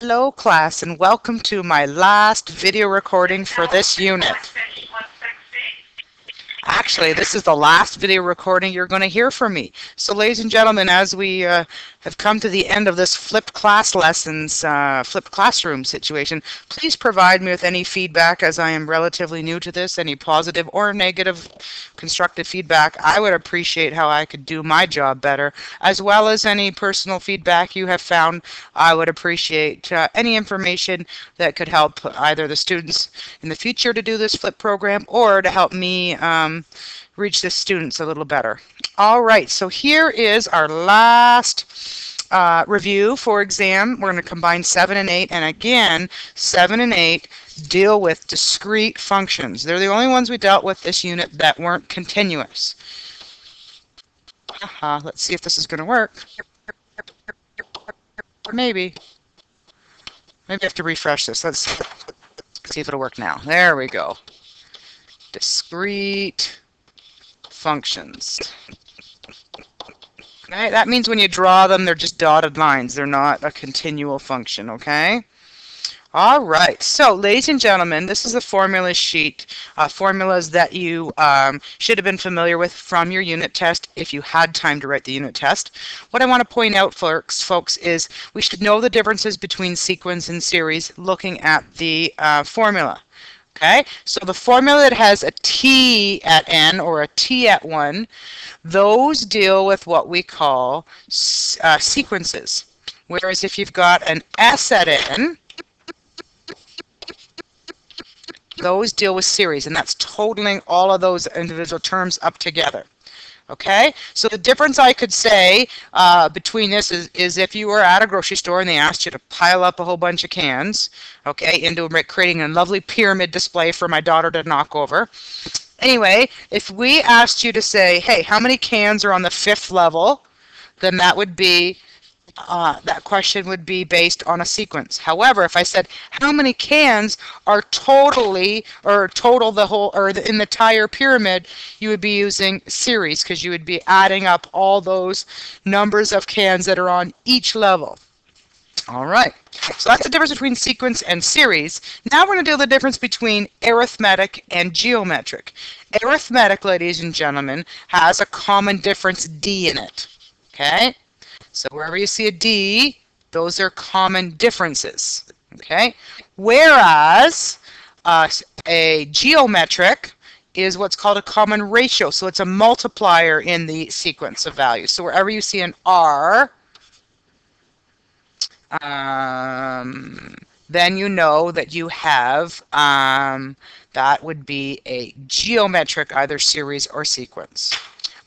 Hello class and welcome to my last video recording for this unit. Actually, this is the last video recording you're going to hear from me. So ladies and gentlemen, as we have come to the end of this flipped class lessons, flipped classroom situation, please provide me with any feedback as I am relatively new to this, any positive or negative constructive feedback. I would appreciate how I could do my job better, as well as any personal feedback you have found. I would appreciate any information that could help either the students in the future to do this flip program or to help me reach the students a little better. All right, so here is our last review for exam. We're going to combine 7 and 8, and again, 7 and 8 deal with discrete functions. They're the only ones we dealt with this unit that weren't continuous. Let's see if this is going to work. Maybe. Maybe I have to refresh this. Let's see if it'll work now. There we go. Discrete functions. Okay, that means when you draw them, they're just dotted lines. They're not a continual function, okay? All right, so ladies and gentlemen, this is a formula sheet, formulas that you should have been familiar with from your unit test if you had time to write the unit test. What I want to point out, folks, is we should know the differences between sequence and series looking at the formula. Okay, so the formula that has a t at n or a t at 1, those deal with what we call sequences. Whereas if you've got an s at n, those deal with series, and that's totaling all of those individual terms up together. Okay, so the difference I could say between this is if you were at a grocery store and they asked you to pile up a whole bunch of cans, okay, into creating a lovely pyramid display for my daughter to knock over. Anyway, if we asked you to say, hey, how many cans are on the 5th level, then that would be that question would be based on a sequence. However, if I said how many cans are total the whole or in the entire pyramid, you would be using series because you would be adding up all those numbers of cans that are on each level. All right, so that's the difference between sequence and series. Now we're going to deal with the difference between arithmetic and geometric. Arithmetic, ladies and gentlemen, has a common difference D in it. Okay? So wherever you see a D, those are common differences, okay? Whereas a geometric is what's called a common ratio. So it's a multiplier in the sequence of values. So wherever you see an R, then you know that you have, that would be a geometric, either series or sequence.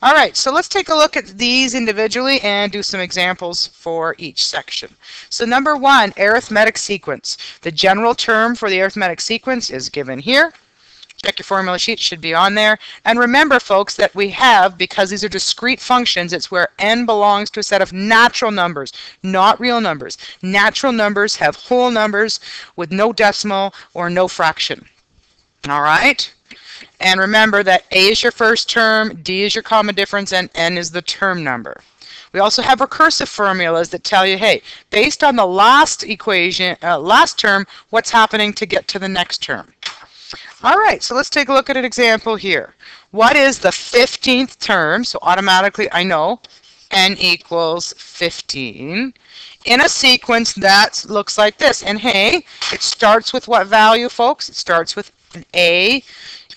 All right, so let's take a look at these individually and do some examples for each section. So number 1, arithmetic sequence. The general term for the arithmetic sequence is given here. Check your formula sheet, should be on there. And remember, folks, that we have, because these are discrete functions, it's where n belongs to a set of natural numbers, not real numbers. Natural numbers have whole numbers with no decimal or no fraction. All right? And remember that A is your first term, D is your common difference, and N is the term number. We also have recursive formulas that tell you, hey, based on the last equation, last term, what's happening to get to the next term. All right, so let's take a look at an example here. What is the 15th term? So automatically I know N equals 15 in a sequence that looks like this. And hey, it starts with what value, folks? It starts with an A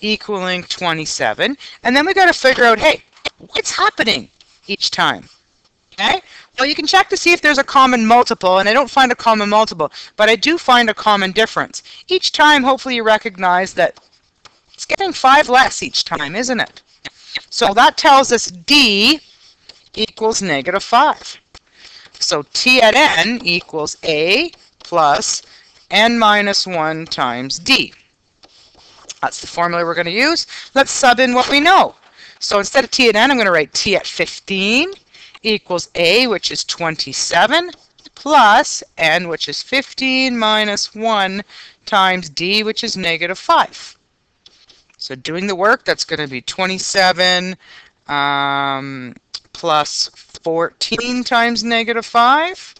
equaling 27, and then we got to figure out, hey, what's happening each time? Okay, well, you can check to see if there's a common multiple, and I don't find a common multiple, but I do find a common difference. Each time, hopefully you recognize that it's getting 5 less each time, isn't it? So that tells us D equals -5. So T at N equals A plus N minus 1 times D. That's the formula we're going to use. Let's sub in what we know. So instead of T at N, I'm going to write T at 15 equals A, which is 27, plus N, which is 15, minus 1 times D, which is -5. So doing the work, that's going to be 27 plus 14 times -5.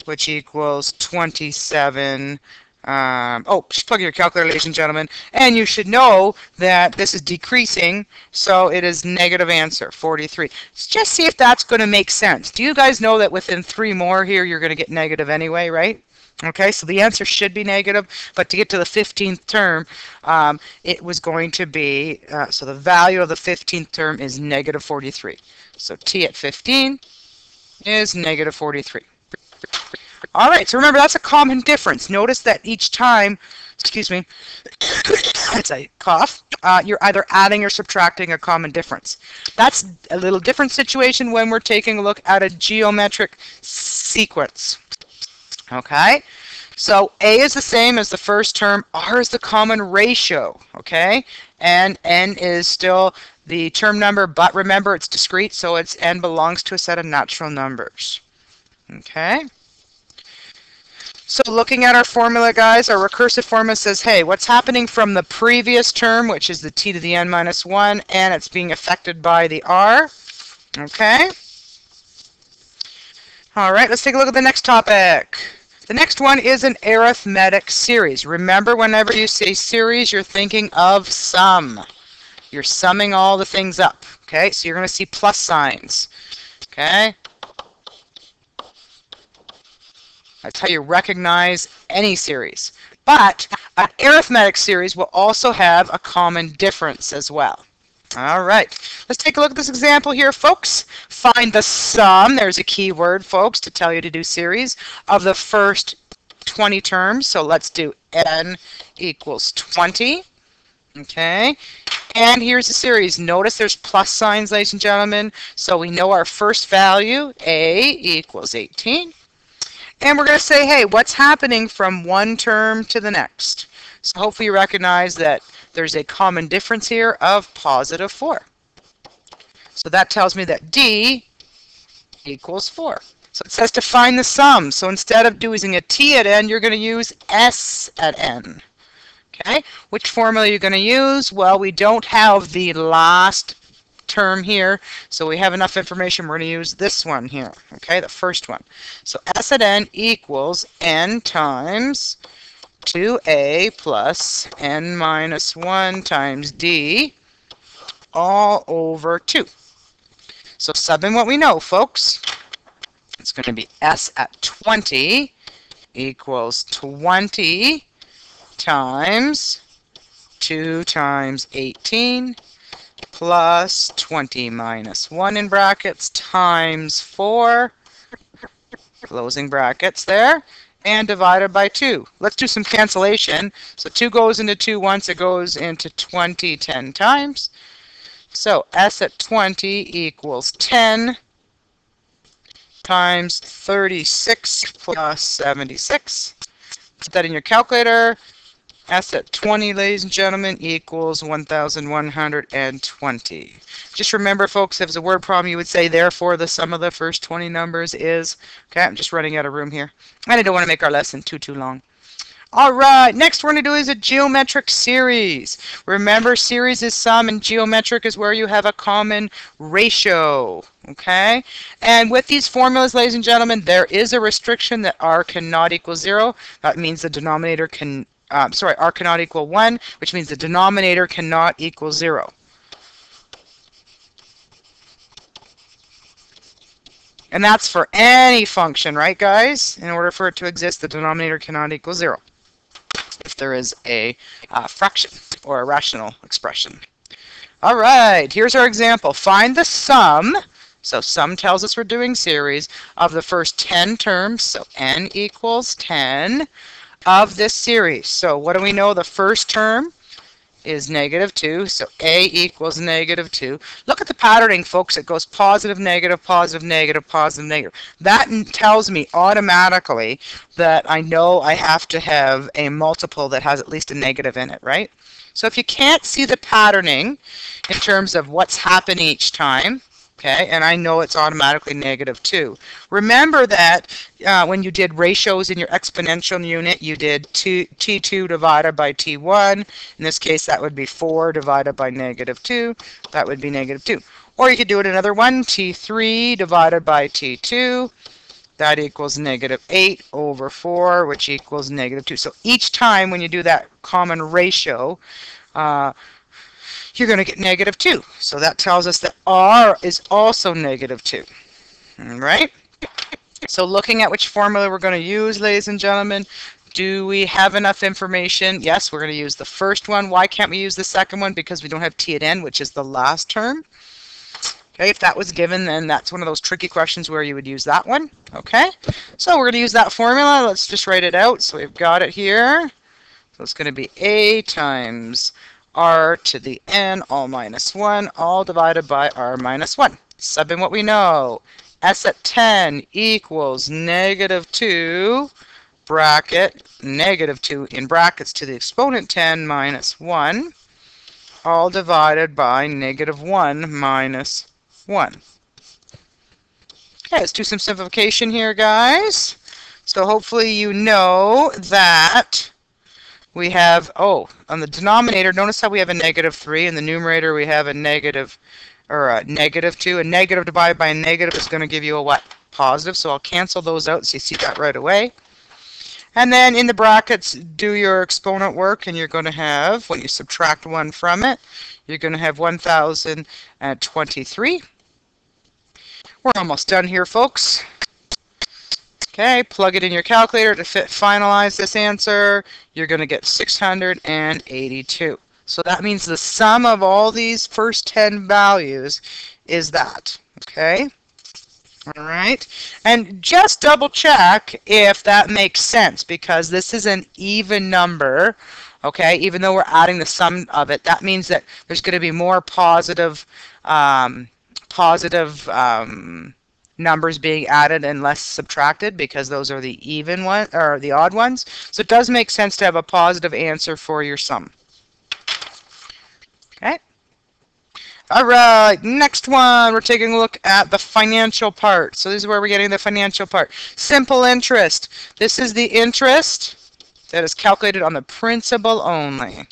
which equals 27. Just plug in your calculator, ladies and gentlemen. And you should know that this is decreasing, so it is negative answer, 43. Just see if that's going to make sense. Do you guys know that within 3 more here, you're going to get negative anyway, right? Okay, so the answer should be negative, but to get to the 15th term, it was going to be, so the value of the 15th term is negative 43. So t at 15 is negative 43. All right, so remember, that's a common difference. Notice that each time, excuse me, as I cough, you're either adding or subtracting a common difference. That's a little different situation when we're taking a look at a geometric sequence. Okay, so A is the same as the first term, R is the common ratio, okay, and N is still the term number, but remember it's discrete, so it's N belongs to a set of natural numbers. Okay, so looking at our formula, guys, our recursive formula says, hey, what's happening from the previous term, which is the t to the n minus 1, and it's being affected by the R, okay. All right, let's take a look at the next topic. The next one is an arithmetic series. Remember, whenever you say series, you're thinking of sum. You're summing all the things up, okay? So you're going to see plus signs, okay? That's how you recognize any series. But an arithmetic series will also have a common difference as well. All right, let's take a look at this example here, folks. Find the sum, there's a key word, folks, to tell you to do series, of the first 20 terms. So let's do n equals 20. Okay, and here's the series. Notice there's plus signs, ladies and gentlemen. So we know our first value, a equals 18. And we're going to say, hey, what's happening from one term to the next? So hopefully you recognize that there's a common difference here of positive 4. So that tells me that D equals 4. So it says to find the sum. So instead of using a T at N, you're going to use S at N. Okay, which formula are you going to use? Well, we don't have the last term here, so we have enough information. We're going to use this one here, okay, the first one. So S at N equals N times 2A plus N minus 1 times D all over 2. So sub in what we know, folks. It's going to be S at 20 equals 20 times 2 times 18 plus 20 minus 1 in brackets times 4, closing brackets there, and divided by 2. Let's do some cancellation. So 2 goes into 2 once, it goes into 20 10 times. So S at 20 equals 10 times 36 plus 76. Put that in your calculator. S at 20, ladies and gentlemen, equals 1,120. Just remember, folks, if it's a word problem, you would say, therefore, the sum of the first 20 numbers is... Okay, I'm just running out of room here. And I don't want to make our lesson too long. All right, next we're going to do is a geometric series. Remember, series is sum, and geometric is where you have a common ratio. Okay? And with these formulas, ladies and gentlemen, there is a restriction that r cannot equal 0. That means the denominator can... r cannot equal 1, which means the denominator cannot equal 0. And that's for any function, right, guys? In order for it to exist, the denominator cannot equal 0 if there is a fraction or a rational expression. All right, here's our example. Find the sum. So sum tells us we're doing series of the first 10 terms. So n equals 10. Of this series. So what do we know? The first term is -2, so A equals -2. Look at the patterning, folks. It goes positive, negative, positive, negative, positive, negative. That tells me automatically that I know I have to have a multiple that has at least a negative in it, right? So if you can't see the patterning in terms of what's happened each time, okay, and I know it's automatically -2. Remember that when you did ratios in your exponential unit, you did T2 divided by T1. In this case, that would be 4 divided by -2. That would be -2. Or you could do it another one, T3 divided by T2. that equals -8 over 4, which equals -2. So each time when you do that common ratio, you're going to get -2. So that tells us that R is also -2. All right? So looking at which formula we're going to use, ladies and gentlemen, do we have enough information? Yes, we're going to use the first one. Why can't we use the second one? Because we don't have t at n, which is the last term. Okay, if that was given, then that's one of those tricky questions where you would use that one. Okay, so we're going to use that formula. Let's just write it out. So we've got it here. So it's going to be a times r to the n all minus 1, all divided by r minus 1. Sub in what we know. S at 10 equals -2, bracket, -2 in brackets to the exponent 10 minus 1, all divided by -1 minus 1. Okay, let's do some simplification here, guys. So hopefully you know that we have, on the denominator, notice how we have a -3. In the numerator, we have a negative, or a -2. A negative divided by a negative is going to give you a what? Positive. So I'll cancel those out so you see that right away. And then in the brackets, do your exponent work, and you're going to have, when you subtract 1 from it, you're going to have 1,023. We're almost done here, folks. Okay, plug it in your calculator to finalize this answer. You're going to get 682. So that means the sum of all these first 10 values is that. Okay? All right? And just double check if that makes sense, because this is an even number. Okay? Even though we're adding the sum of it, that means that there's going to be more positive numbers being added and less subtracted, because those are the even one or the odd ones. So it does make sense to have a positive answer for your sum. Okay. All right, next one, we're taking a look at the financial part. So this is where we're getting the financial part. Simple interest. This is the interest that is calculated on the principal only.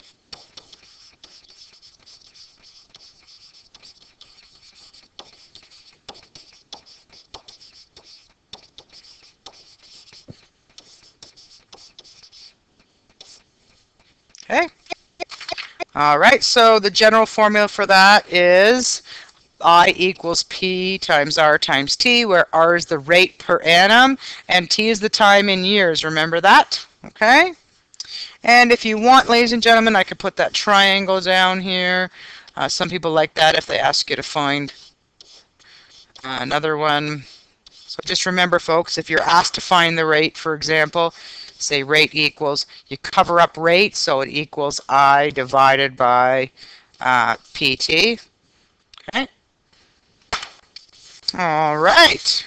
Okay. All right, so the general formula for that is I equals P times R times T, where R is the rate per annum and T is the time in years. Remember that? Okay. And if you want, ladies and gentlemen, I could put that triangle down here. Some people like that if they ask you to find another one. So just remember, folks, if you're asked to find the rate, for example, say rate equals, you cover up rate, so it equals I divided by PT. Okay. All right.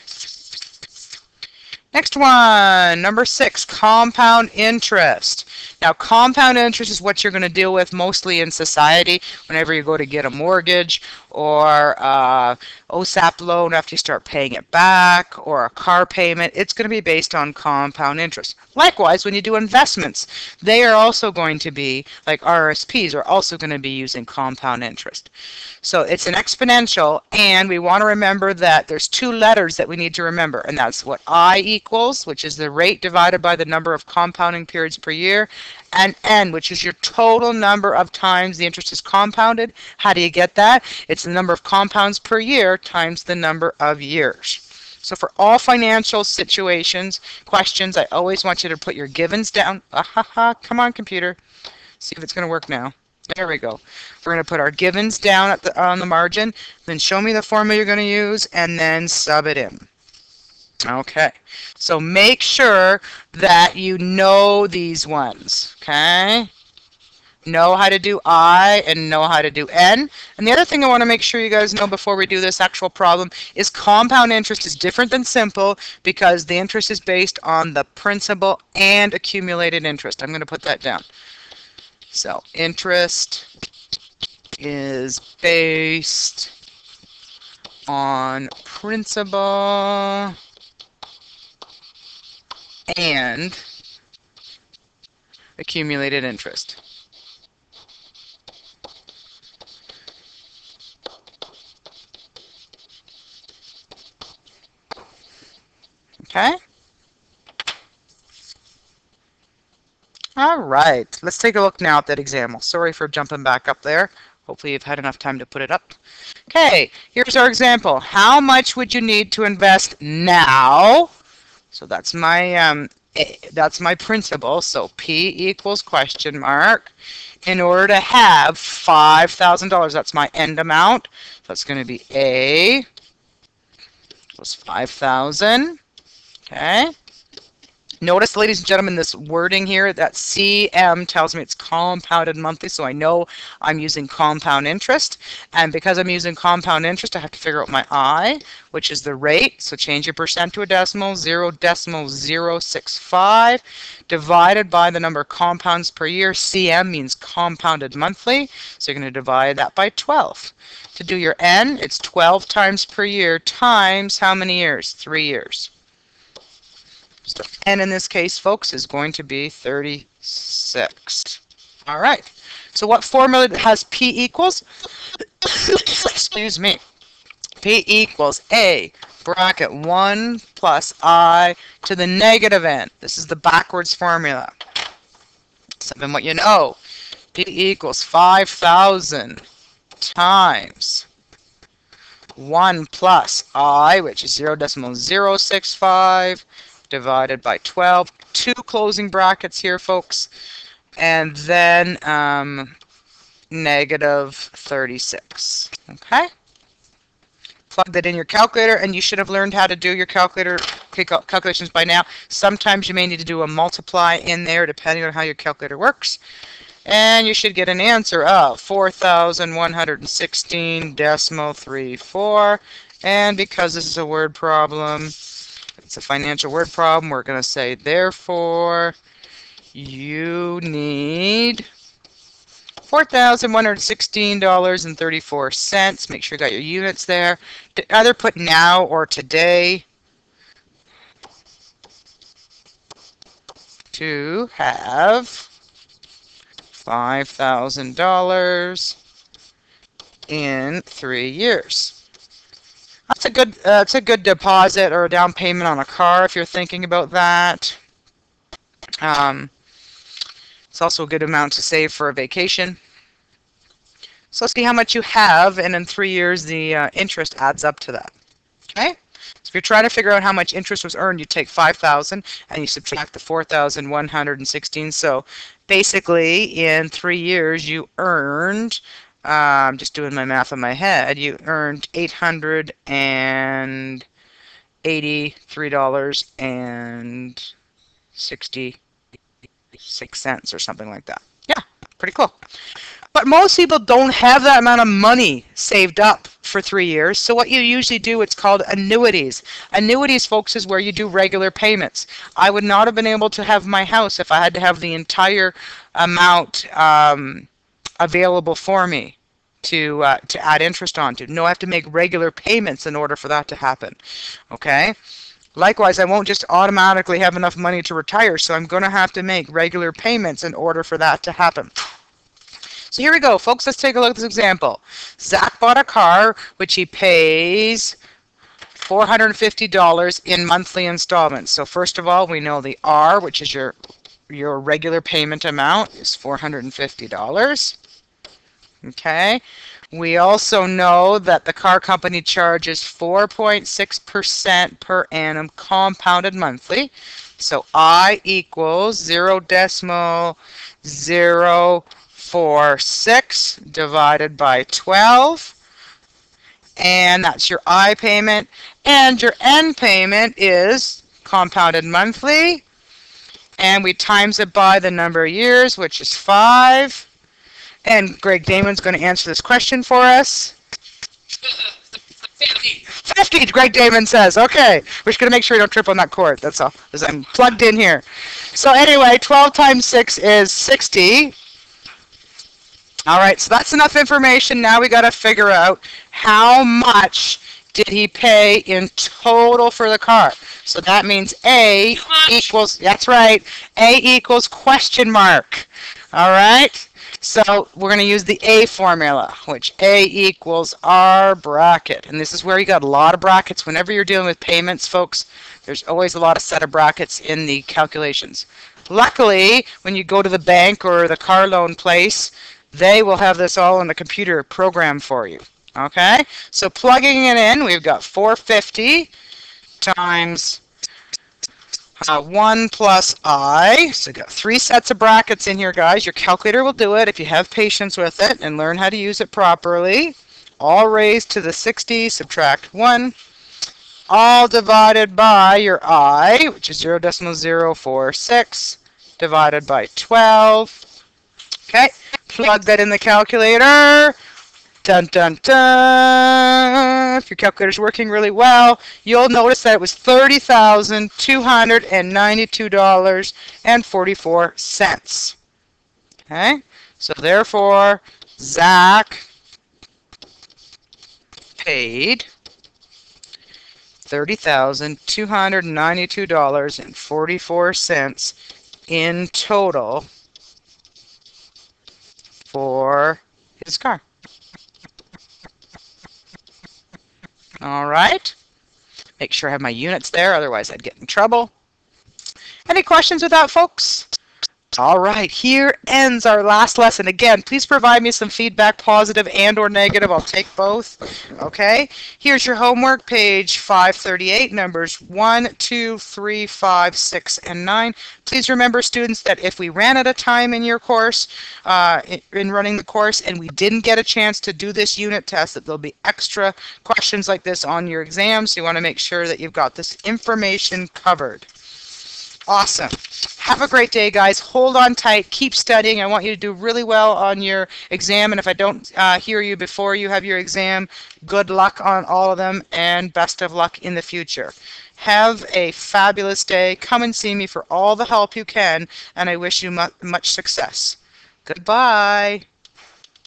Next one, number 6, compound interest. Now, compound interest is what you're going to deal with mostly in society whenever you go to get a mortgage or OSAP loan after you start paying it back, or a car payment. It's going to be based on compound interest. Likewise, when you do investments, they are also going to be, like RSPs, are also going to be using compound interest. So it's an exponential, and we want to remember that there's 2 letters that we need to remember, and that's what I equals, which is the rate divided by the number of compounding periods per year, and N, which is your total number of times the interest is compounded. How do you get that? It's the number of compounds per year times the number of years. So for all financial situations, questions, I always want you to put your givens down. Come on, computer. See if it's going to work now. There we go. We're going to put our givens down at on the margin, then show me the formula you're going to use, and then sub it in. Okay, so make sure that you know these ones, okay? Know how to do I and know how to do N. And the other thing I want to make sure you guys know before we do this actual problem is compound interest is different than simple, because the interest is based on the principal and accumulated interest. I'm going to put that down. So interest is based on principal and accumulated interest. Okay? All right, let's take a look now at that example. Sorry for jumping back up there. Hopefully you've had enough time to put it up. Okay, here's our example. How much would you need to invest now? So that's my principal. So P equals question mark in order to have $5,000. That's my end amount. That's going to be A equals 5,000. Okay. Notice, ladies and gentlemen, this wording here, that CM tells me it's compounded monthly, so I know I'm using compound interest. And because I'm using compound interest, I have to figure out my I, which is the rate. So change your percent to a decimal, 0.065, divided by the number of compounds per year. CM means compounded monthly, so you're going to divide that by 12. To do your N, it's 12 times per year times how many years? 3 years. So N in this case, folks, is going to be 36. All right. So what formula has P equals? Excuse me. P equals A, bracket 1 plus I to the negative N. This is the backwards formula. Something what you know. P equals 5,000 times 1 plus I, which is 0.065, divided by 12. 2 closing brackets here, folks. And then negative 36. Okay? Plug that in your calculator, and you should have learned how to do your calculations by now. Sometimes you may need to do a multiply in there, depending on how your calculator works. And you should get an answer of 4,116.34. And because this is a word problem, it's a financial word problem, we're going to say, therefore, you need $4,116.34. Make sure you got your units there. Either put now or today to have $5,000 in 3 years. That's a good deposit or a down payment on a car if you're thinking about that. It's also a good amount to save for a vacation. So let's see how much you have, and in 3 years the interest adds up to that. Okay? So if you're trying to figure out how much interest was earned, you take 5,000 and you subtract the 4,116. So basically, in 3 years, you earned, just doing my math in my head, you earned $883.66 or something like that. Yeah, pretty cool. But most people don't have that amount of money saved up for 3 years. So what you usually do, it's called annuities. Annuities, folks, is where you do regular payments. I would not have been able to have my house if I had to have the entire amount available for me to add interest onto. No, I have to make regular payments in order for that to happen. Okay? Likewise, I won't just automatically have enough money to retire, so I'm going to have to make regular payments in order for that to happen. So here we go, folks. Let's take a look at this example. Zach bought a car, which he pays $450 in monthly installments. So first of all, we know the R, which is your regular payment amount, is $450. Okay. We also know that the car company charges 4.6% per annum compounded monthly. So I equals 0.046 divided by 12. And that's your I payment. And your N payment is compounded monthly. And we times it by the number of years, which is 5. And Greg Damon's going to answer this question for us. 50. 50, Greg Damon says. Okay. We're just going to make sure you don't trip on that cord. That's all. Because I'm plugged in here. So anyway, 12 times 6 is 60. All right. So that's enough information. Now we got to figure out how much did he pay in total for the car. So that means A equals, that's right, A equals question mark. All right. So we're going to use the A formula, which A equals R bracket. And this is where you got a lot of brackets. Whenever you're dealing with payments, folks, there's always a lot of set of brackets in the calculations. Luckily, when you go to the bank or the car loan place, they will have this all in the computer program for you. Okay? So plugging it in, we've got 450 times 1 plus I. So we've got 3 sets of brackets in here, guys. Your calculator will do it if you have patience with it and learn how to use it properly. All raised to the 60, subtract 1. All divided by your I, which is 0.046, divided by 12. Okay, plug that in the calculator. Dun, dun, dun. If your calculator's working really well, you'll notice that it was $30,292.44. Okay, so therefore, Zach paid $30,292.44 in total for his car. All right. Make sure I have my units there, otherwise I'd get in trouble. Any questions with that, folks? All right, here ends our last lesson. Again, please provide me some feedback, positive and or negative. I'll take both. Okay, here's your homework, page 538, numbers 1, 2, 3, 5, 6, and 9. Please remember, students, that if we ran out of time in your course, in running the course, and we didn't get a chance to do this unit test, that there'll be extra questions like this on your exam, so you want to make sure that you've got this information covered. Awesome. Have a great day, guys. Hold on tight. Keep studying. I want you to do really well on your exam. And if I don't hear you before you have your exam, good luck on all of them and best of luck in the future. Have a fabulous day. Come and see me for all the help you can. And I wish you much success. Goodbye.